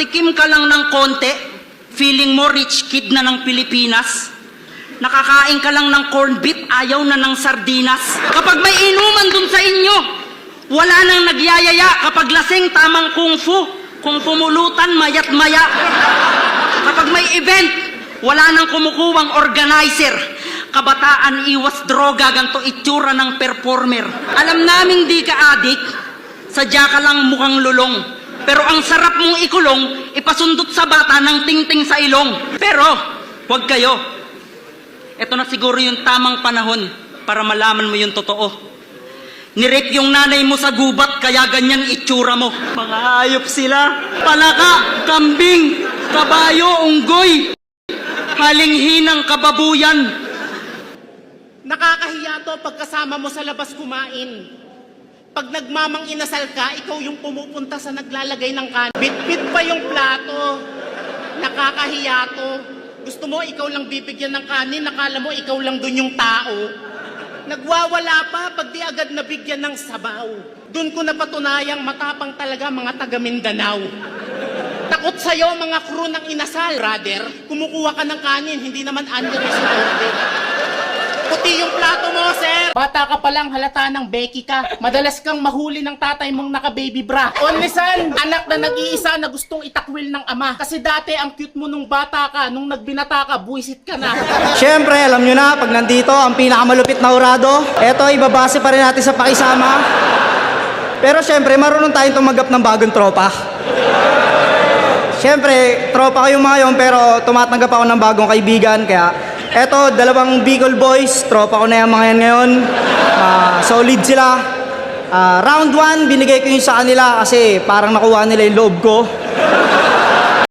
nakatikim ka lang ng konti, feeling mo rich kid na ng Pilipinas. Nakakain ka lang ng corned beef, ayaw na ng sardinas. Kapag may inuman dun sa inyo, wala nang nagyayaya. Kapag lasing, tamang kung fu. Kung pumulutan, mayat maya. Kapag may event, wala nang kumukuwang organizer. Kabataan, iwas droga, ganto itsura ng performer. Alam naming di ka adik, sadya ka lang mukhang lulong. Pero ang sarap mong ikulong, ipasundot sa bata ng tingting sa ilong. Pero, huwag kayo. Ito na siguro yung tamang panahon para malaman mo yung totoo. Nirape yung nanay mo sa gubat, kaya ganyan itsura mo. Mga hayop sila. Palaka, kambing, kabayo, unggoy. Halinghinang kababuyan. Nakakahiya to pagkasama mo sa labas kumain. Pag nagmamang inasal ka, ikaw yung pumupunta sa naglalagay ng kanin. Bit-bit pa yung plato. Nakakahiya to. Gusto mo, ikaw lang bibigyan ng kanin, nakala mo, ikaw lang dun yung tao. Nagwawala pa pag di agad nabigyan ng sabaw. Dun ko napatunayang matapang talaga mga taga Mindanao. Takot sa'yo mga crew ng inasal. Brother, kumukuha ka ng kanin, hindi naman unreasonable order. Puti yung plato mo, sir. Bata ka pa lang, halata ng Becky ka. Madalas kang mahuli ng tatay mong naka-baby bra. Only son, anak na nag-iisa na gustong itakwil ng ama. Kasi dati ang cute mo nung bata ka, nung nagbinata ka, buwisit ka na. Siyempre, alam nyo na, pag nandito, ang pinakamalupit na hurado, eto, ibabase pa rin natin sa pakisama. Pero siyempre, marunong tayong tumanggap ng bagong tropa. Siyempre, tropa kayong mga yun, pero tumatanggap ako ng bagong kaibigan, kaya eto, dalawang Bicol boys, tropa ko na yung mga yan ngayon. Solid sila. Round 1, binigay ko yun sa kanila kasi parang nakuha nila yung loob ko.